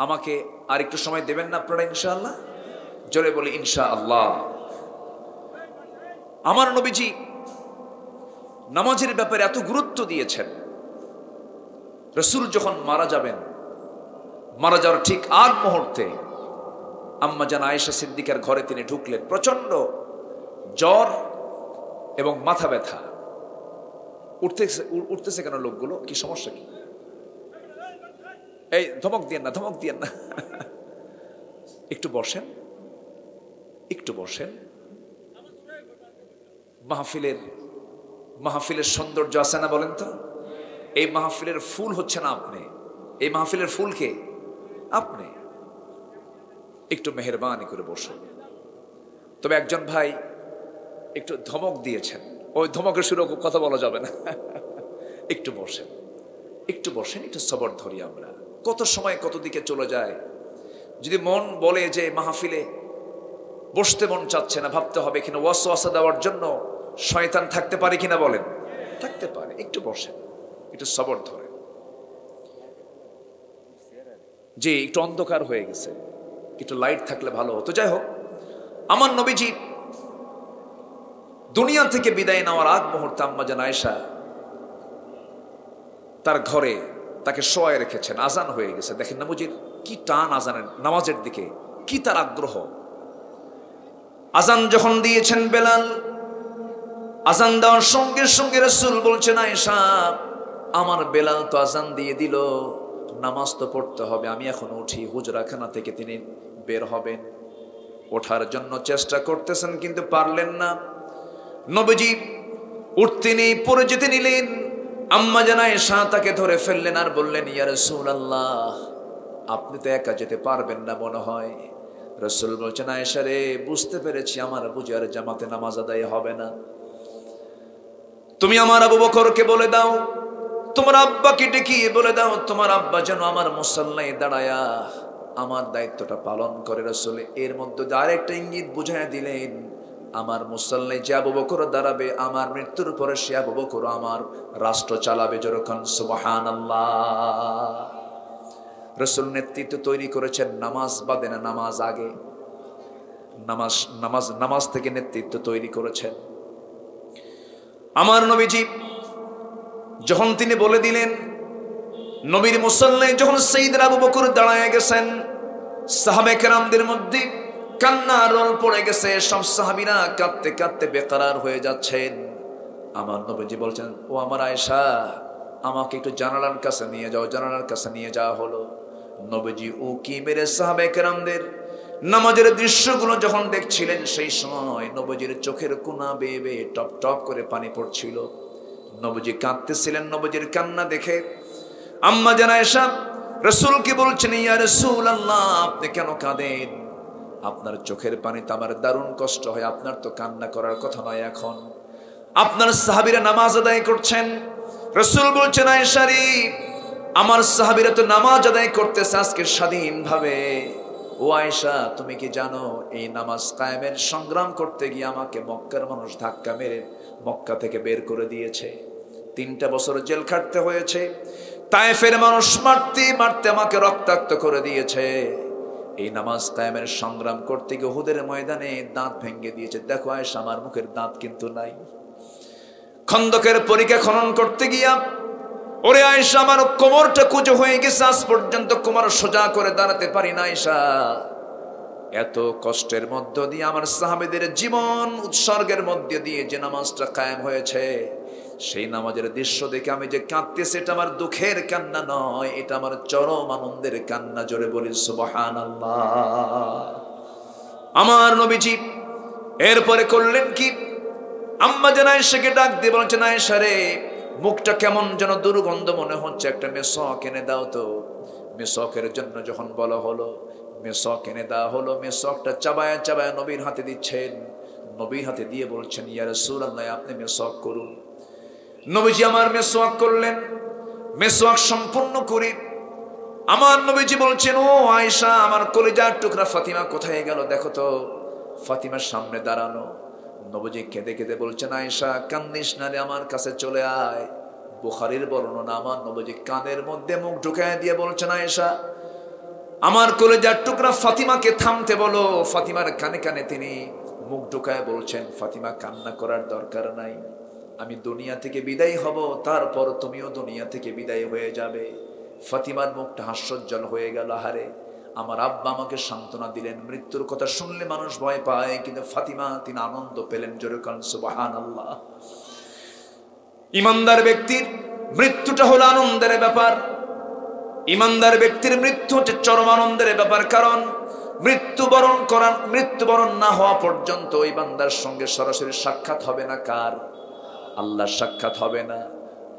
আমাকে আর একটু সময় দেবেন না আপনারা ইনশাআল্লাহ? জোরে বলি ইনশাআল্লাহ। আমার নবীজি নামাজের ব্যাপারে এত গুরুত্ব দিয়েছেন। রাসূল যখন মারা যাবেন, মারা যাওয়ার ঠিক আগ মুহূর্তে আম্মা জান আয়েশা সিদ্দিকার ঘরে তিনি ঢুকলেন। প্রচন্ড জ্বর এবং মাথা ব্যথা। উঠতেছে কেন লোকগুলো? কি সমস্যা কি? এই ধমক দিয়েন না, ধমক দিয়েন না। একটু বসেন, একটু বসেন। মাহফিলের সৌন্দর্য আছে না বলেন তো? এই মাহফিলের ফুল হচ্ছে না আপনি, এই মাহফিলের ফুল কে? আপনি। একটু মেহেরবানি করে বসুন। তবে একজন ভাই একটু ধমক দিয়েছেন, ওই ধমকের সুরে কথা বলা যাবে না। একটু বসেন, একটু বসেন, একটু সবর ধরি আমরা। কত সময় কত দিকে চলে যায়। যদি মন বলে যে মাহফিলে বসতে মন চাচ্ছে না, ভাবতে হবে কিনা ওয়াসওয়াসা দেওয়ার জন্য শয়তান থাকতে পারে কিনা বলেন? থাকতে পারে। একটু বসেন, একটু সবর ধরে। যে একটু অন্ধকার হয়ে গেছে, একটু লাইট থাকলে ভালো হতো। যাই হোক, আমার নবীজি দুনিয়া থেকে বিদায় নেওয়ার আগ মুহূর্তে আম্মা জান আয়েশা তার ঘরে তাকে শোয়ায় রেখেছেন। আজান হয়ে গেছে। দেখেন নবীজির কি টান আজানের, নামাজের দিকে কি তার আগ্রহ। আজান যখন দিয়েছেন বেলাল, আজান দেওয়ার সঙ্গে সঙ্গে রাসূল বলছেন, আয়েশা আমার বেলাল তো আজান দিয়ে দিল, নামাজ তো পড়তে হবে, আমি এখন উঠি। হুজরাখানা থেকে তিনি বের হবেন, ওঠার জন্য চেষ্টা করতেছেন কিন্তু পারলেন না। নবীজি উঠতে নেই, পড়ে যেতে নিলেন। আম্মা জান আয়েশা তাকে ধরে ফেললেন আর বললেন, ইয়া রাসূলুল্লাহ আপনি তো একা যেতে পারবেন না মনে হয়। রাসূল বলছেন, আয়েশা রে, বুঝতে পেরেছি আমার বুঝি আর জামাতে নামাজ আদায় হবে না। তুমি আমার আবু বকরকে বলে দাও, তোমার আব্বাকে ডেকে বলে দাও, তোমার আব্বা যেন আমার মুসাল্লায় দাঁড়ায়া আমার দায়িত্বটা পালন করে। রাসূল এর মধ্যে আরেকটা ইঙ্গিত বুঝায় দিলেন, আমার মুসাল্লায় যে আবু বকর দাঁড়াবে, আমার মৃত্যুর পরে সে আবু বকর আমার রাষ্ট্র চালাবে। যেরকম সুবহানাল্লাহ। রাসূল নেতৃত্ব তৈরি করেছেন নামাজ বাদে না, নামাজ আগে। নামাজ থেকে নেতৃত্ব তৈরি করেছেন। আমার নবীজি যখন তিনি বলে দিলেন, নবীর মুসাল্লায় যখন সাইয়েদনা আবু বকর দাঁড়ায় গেছেন, সাহাবে কেরামদের মধ্যে কান্নার রোল পড়ে গেছে। সব সাহাবীরা কাঁদতে কাঁদতে বেকরার হয়ে যাচ্ছেন। আমার নবীজি বলছেন, ও আমার আয়েশা আমাকে একটু জানালার কাছে নিয়ে যাও। জানালার কাছে নিয়ে যাওয়া হলো। নবীজি উকি মেরে সাহাবে কেরামদের নামাজের দৃশ্যগুলো যখন দেখছিলেন, সেই সময় নবীজির চোখের কোনা বেয়ে বেয়ে টপ টপ করে পানি পড়ছিল। নবীজি কাঁদতেছিলেন। নবীজির কান্না দেখে আম্মা জান আয়েশা রাসূলকে বলছেন, ইয়া রাসূলুল্লাহ আপনি কেন কাঁদেন? আপনার চোখের পানিতে আমার দারুণ কষ্ট হয়। আপনার তো কান্না করার কথা নয়, এখন আপনার সাহাবীরা নামাজ আদায় করছেন। রাসূল বলছেন, আয়েশা রে, আমার সাহাবীরা তো নামাজ আদায় করতেছে আজকে স্বাধীনভাবে। ও আয়েশা তুমি কি জানো, এই নামাজ কায়েমের সংগ্রাম করতে গিয়ে আমাকে মক্কার মানুষ ধাক্কা মেরে মক্কা থেকে বের করে দিয়েছে। 3টা বছর জেল খাটতে হয়েছে। তায়েফের মানুষ মারতে মারতে আমাকে রক্তাক্ত করে দিয়েছে। এই নামাজ কায়েমের সংগ্রাম করতে গিয়ে উহুদের ময়দানে দাঁত ভেঙে দিয়েছে। দেখো আয়েশা আমার মুখের দাঁত কিন্তু নাই। খন্দকের পরিখা খনন করতে গিয়া ওরে আয়েশা আমার কোমরটা কুঁজো হয়ে গেছে, আজ পর্যন্ত কোমর সোজা করে দাঁড়াতে পারি না। আয়েশা এত কষ্টের মধ্য দিয়ে আমার সাহাবীদের জীবন উৎসর্গের মধ্যে দিয়ে যে নামাজটা কায়েম হয়েছে, সেই নামাজের দৃশ্য দেখে আমি যে কাঁদতেছি, এটা আমার দুঃখের কান্না নয়, এটা আমার চরম আনন্দের কান্না। জোরে বলি সুবহানাল্লাহ। আমার নবীজি এরপরে করলেন কি, আম্মা জান আয়েশাকে ডাক দিয়ে বলছেন, আয়েশা রে, মুখটা কেমন যেন দুর্গন্ধ মনে হচ্ছে, একটা মেসওয়াক এনে দাও তো। মেসওয়াকের জন্য যখন বলা হলো, মেসওয়াক এনে দেওয়া হলো। মেসওয়াকটা চাবায়া চাবায়া নবীর হাতে দিচ্ছেন। নবীর হাতে দিয়ে বলছেন, ইয়া রাসূলুল্লাহ আপনি মেসওয়াক করুন। নবীজি আমার মেসওয়াক করলেন। মেসওয়াক সম্পূর্ণ করে আমার নবীজি বলছেন, ও আয়েশা আমার কলিজার টুকরা ফাতিমা কোথায় গেল দেখো তো। ফাতিমার সামনে দাঁড়ানো। নবীজি কেঁদে কেঁদে বলছেন, আয়েশা কান্দিস না রে, আমার কাছে চলে আয়। বুখারীর বর্ণনা, আমার নবীজি কানের মধ্যে মুখ ঢুকায় দিয়ে বলছেন, আয়েশা আমার কলিজার টুকরা ফাতিমাকে থামতে বলো। ফাতিমার কানে কানে তিনি মুখ ঢুকায় বলছেন, ফাতিমা কান্না করার দরকার নাই, আমি দুনিয়া থেকে বিদায় হব, তারপর তুমিও দুনিয়া থেকে বিদায় হয়ে যাবে। ফাতিমার মুখটা হাস্যোজ্জ্বল হয়ে গেল। হারে, আমার আব্বা আমাকে সান্ত্বনা দিলেন। মৃত্যুর কথা শুনলে মানুষ ভয় পায়, কিন্তু ফাতিমা তিনি আনন্দ পেলেন। জোরে কান সুবহানাল্লাহ। ইমানদার ব্যক্তির মৃত্যুটা হলো আনন্দের ব্যাপার। ইমানদার ব্যক্তির মৃত্যু হচ্ছে চরম আনন্দের ব্যাপার। কারণ মৃত্যুবরণ না হওয়া পর্যন্ত ওই বান্দার সঙ্গে সরাসরি সাক্ষাৎ হবে না। কার? আল্লাহর সাক্ষাৎ হবে না।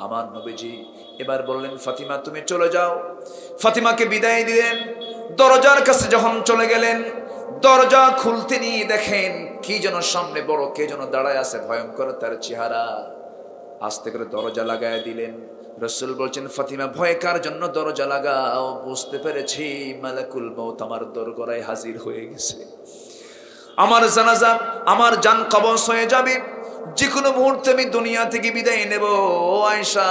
আমার নবীজি এবার বললেন, ফাতিমা তুমি চলে যাও। ফাতিমাকে বিদায় দিলেন। দরজার কাছে যখন চলে গেলেন, দরজা খুলতে নিয়ে দেখেন কি যেন সামনে বড় কে যেন দাঁড়ায় আছে, ভয়ঙ্কর তার চেহারা। আস্তে করে দরজা লাগায় দিলেন। রাসূল বলছেন, ফাতিমা ভয় কার জন্য দরজা লাগাও? বুঝতে পেরেছি মালাকুল মউত আমার দরগড়ায় হাজির হয়ে গেছে। আমার জানাজা, আমার জান কবজ হয়ে যাবে। যে কোনো মুহূর্তে আমি দুনিয়া থেকে বিদায় নেব। ও আয়েশা,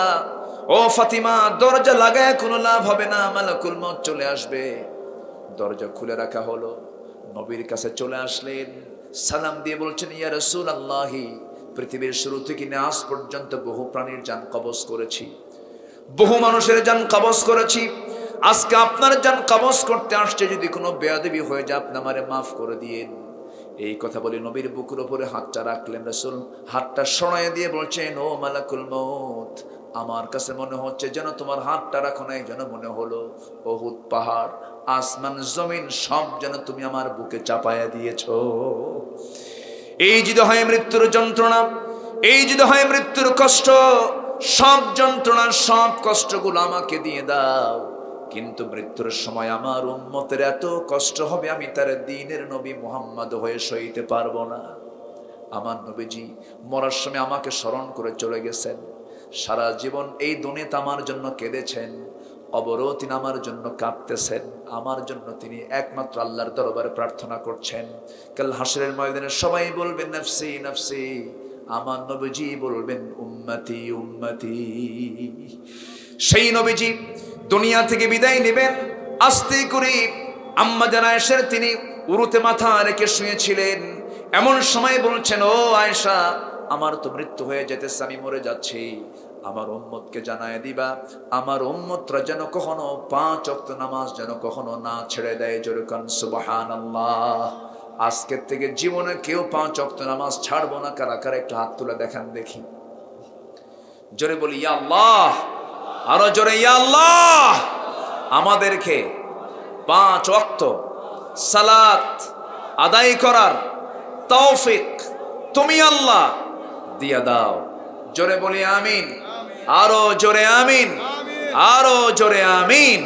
ও ফাতিমা, দরজা লাগায় কোনো লাভ হবে না, মালাকুল মউত চলে আসবে। দরজা খুলে রাখা হলো। নবীর কাছে চলে আসলেন, সালাম দিয়ে বলছেন, ইয়া রাসূলুল্লাহ, পৃথিবীর শুরু থেকে আজ পর্যন্ত বহু প্রাণীর জান কবজ করেছি, বহু মানুষের জান কবজ করেছি। আজকে আপনার জান কবজ করতে আসছে, যদি কোনো বেয়াদবি হয়ে যায় আপনি আমারে মাফ করে দিয়েন। এই কথা বলে নবীর বুকের উপরে হাতটা রাখলেন। রাসূল হাতটা সরাইয়া দিয়ে বলছেন, ও মালাকুল মউত, আমার কাছে মনে হচ্ছে যেন তোমার হাতটা রাখো নাই, যেন মনে হলো উহুদ পাহাড়, আসমান জমিন সব যেন তুমি আমার বুকে চাপায়া দিয়েছো। এই যদি হয় মৃত্যুর যন্ত্রণা, এই যদি হয় মৃত্যুর কষ্ট, সব যন্ত্রণা সব কষ্টগুলো আমাকে দিয়ে দাও। কিন্তু মৃত্যুর সময় আমার উম্মতের এত কষ্ট হবে, আমি তার দ্বীনের নবী মুহাম্মদ হয়ে সইতে পারবো না। আমার নবীজি মরার সময় আমাকে স্মরণ করে চলে গেছেন। সারা জীবন এই দুনিয়াতে আমার জন্য কেঁদেছেন, কবরেও তিনি আমার জন্য কাঁদতেছেন। আমার জন্য তিনি একমাত্র আল্লাহর দরবারে প্রার্থনা করছেন। কাল হাসরের ময়দানে সবাই বলবেন নাফসি নাফসি, আমার নবীজি বলবেন উম্মতি উম্মতি। সেই নবীজি দুনিয়া থেকে বিদায় নেবেন। আস্তে করে আম্মা জান আয়েশার তিনি উরুতে মাথা রেখে শুয়েছিলেন। এমন সময় বলছেন, ও আয়েশা, আমার তো মৃত্যু হয়ে যেতেছে, আমি মরে যাচ্ছি। আমার উম্মতকে জানায় দিবা, আমার উম্মতরা যেন কখনো 5 ওয়াক্ত নামাজ যেন কখনো না ছেড়ে দেয়। জোরে কান সুবহানাল্লাহ। আজকের থেকে জীবনে কেউ 5 ওয়াক্ত নামাজ ছাড়বো না। কারা কারা একটু হাত তুলে দেখান দেখি। জোরে বলি ইয়া আল্লাহ, আরো জোরে ইয়া আল্লাহ। আমাদেরকে 5 ওয়াক্ত সালাত আদায় করার তৌফিক তুমি আল্লাহ দিয়া দাও। জোরে বলি আমিন, আরো জোরে আমিন, আরো জোরে আমিন।